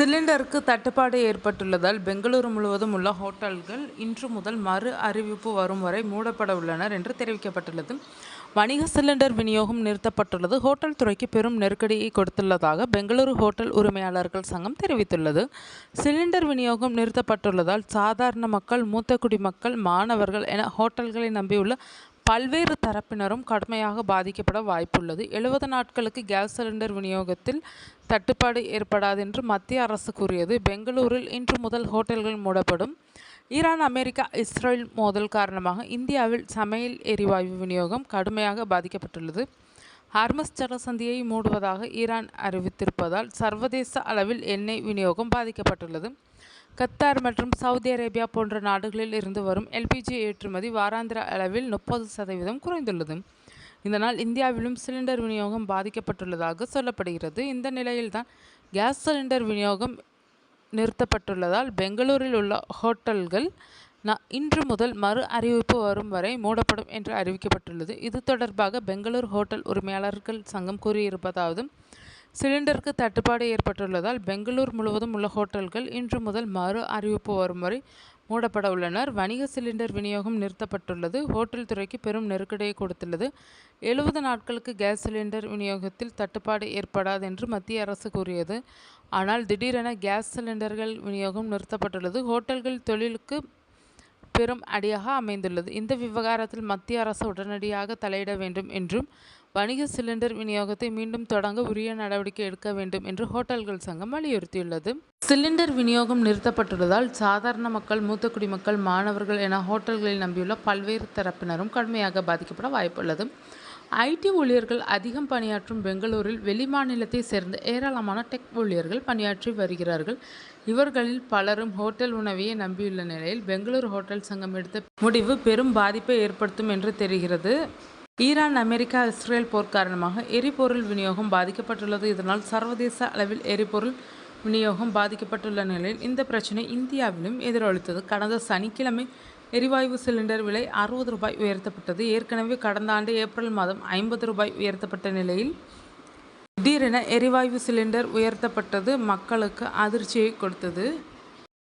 சிலிண்டருக்கு தட்டுப்பாடு ஏற்பட்டுள்ளதால் பெங்களூரு முழுவதும் உள்ள ஹோட்டல்கள் இன்று முதல் மறு அறிவிப்பு வரும் வரை மூடப்பட உள்ளனர் என்று தெரிவிக்கப்பட்டுள்ளது. வணிக சிலிண்டர் விநியோகம் நிறுத்தப்பட்டுள்ளது ஹோட்டல் துறைக்கு பெரும் நெருக்கடியை கொடுத்துள்ளதாக பெங்களூரு ஹோட்டல் உரிமையாளர்கள் சங்கம் தெரிவித்துள்ளது. சிலிண்டர் விநியோகம் நிறுத்தப்பட்டுள்ளதால் சாதாரண மக்கள், மூத்த குடிமக்கள், மாணவர்கள் என ஹோட்டல்களை நம்பியுள்ள பல்வேறு தரப்பினரும் கடுமையாக பாதிக்கப்பட வாய்ப்புள்ளது. 70 நாட்களுக்கு கேஸ் சிலிண்டர் விநியோகத்தில் தட்டுப்பாடு ஏற்படாது என்று மத்திய அரசு கூறியது. பெங்களூரில் இன்று முதல் ஹோட்டல்கள் மூடப்படும். ஈரான், அமெரிக்கா, இஸ்ரேல் மோதல் காரணமாக இந்தியாவில் சமையல் எரிவாயு விநியோகம் கடுமையாக பாதிக்கப்பட்டுள்ளது. ஹார்மஸ் ஜலசந்தியை மூடுவதாக ஈரான் அறிவித்திருப்பதால் சர்வதேச அளவில் எண்ணெய் விநியோகம் பாதிக்கப்பட்டுள்ளது. கத்தார் மற்றும் சவுதி அரேபியா போன்ற நாடுகளில் இருந்து வரும் எல்பிஜி ஏற்றுமதி வாராந்திர அளவில் 30% குறைந்துள்ளது. இதனால் இந்தியாவிலும் சிலிண்டர் விநியோகம் பாதிக்கப்பட்டுள்ளதாக சொல்லப்படுகிறது. இந்த நிலையில்தான் கேஸ் சிலிண்டர் விநியோகம் நிறுத்தப்பட்டுள்ளதால் பெங்களூரில் உள்ள ஹோட்டல்கள் இன்று முதல் மறு அறிவிப்பு வரும் வரை மூடப்படும் என்று அறிவிக்கப்பட்டுள்ளது. இது தொடர்பாக பெங்களூர் ஹோட்டல் உரிமையாளர்கள் சங்கம் கூறியிருப்பதாவது: சிலிண்டருக்கு தட்டுப்பாடு ஏற்பட்டுள்ளதால் பெங்களூர் முழுவதும் உள்ள ஹோட்டல்கள் இன்று முதல் மறு அறிவிப்பு வரும் வரை மூடப்பட உள்ளனர். வணிக சிலிண்டர் விநியோகம் நிறுத்தப்பட்டுள்ளது ஹோட்டல் துறைக்கு பெரும் நெருக்கடியை கொடுத்துள்ளது. 70 நாட்களுக்கு கேஸ் சிலிண்டர் விநியோகத்தில் தட்டுப்பாடு ஏற்படாது என்று மத்திய அரசு கூறியது. ஆனால் திடீரென கேஸ் சிலிண்டர்கள் விநியோகம் நிறுத்தப்பட்டுள்ளது ஹோட்டல்கள் தொழிலுக்கு பெரும் அடியாக அமைந்துள்ளது. இந்த விவகாரத்தில் மத்திய அரசு உடனடியாக தலையிட வேண்டும் என்றும் வணிக சிலிண்டர் விநியோகத்தை மீண்டும் தொடங்க உரிய நடவடிக்கை எடுக்க வேண்டும் என்று ஹோட்டல்கள் சங்கம் வலியுறுத்தியுள்ளது. சிலிண்டர் விநியோகம் நிறுத்தப்பட்டுள்ளதால் சாதாரண மக்கள், மூத்த குடிமக்கள், மாணவர்கள் என ஹோட்டல்களில் நம்பியுள்ள பல்வேறு தரப்பினரும் கடுமையாக பாதிக்கப்பட வாய்ப்புள்ளது. ஐடி ஊழியர்கள் அதிகம் பணியாற்றும் பெங்களூரில் வெளிமாநிலத்தை சேர்ந்த ஏராளமான டெக் ஊழியர்கள் பணியாற்றி வருகிறார்கள். இவர்களில் பலரும் ஹோட்டல் உணவையே நம்பியுள்ள நிலையில் பெங்களூரு ஹோட்டல் சங்கம் எடுத்த முடிவு பெரும் பாதிப்பை ஏற்படுத்தும் என்று தெரிகிறது. ஈரான், அமெரிக்கா, இஸ்ரேல் போர் காரணமாக எரிபொருள் விநியோகம் பாதிக்கப்பட்டுள்ளது. இதனால் சர்வதேச அளவில் எரிபொருள் விநியோகம் பாதிக்கப்பட்டுள்ள நிலையில் இந்த பிரச்சனை இந்தியாவிலும் எதிரொலித்தது. கடந்த சனிக்கிழமை எரிவாயு சிலிண்டர் விலை 60 ரூபாய் உயர்த்தப்பட்டது. ஏற்கனவே கடந்த ஆண்டு ஏப்ரல் மாதம் 50 ரூபாய் உயர்த்தப்பட்ட நிலையில் திடீரென எரிவாயு சிலிண்டர் உயர்த்தப்பட்டது மக்களுக்கு அதிர்ச்சியை கொடுத்தது.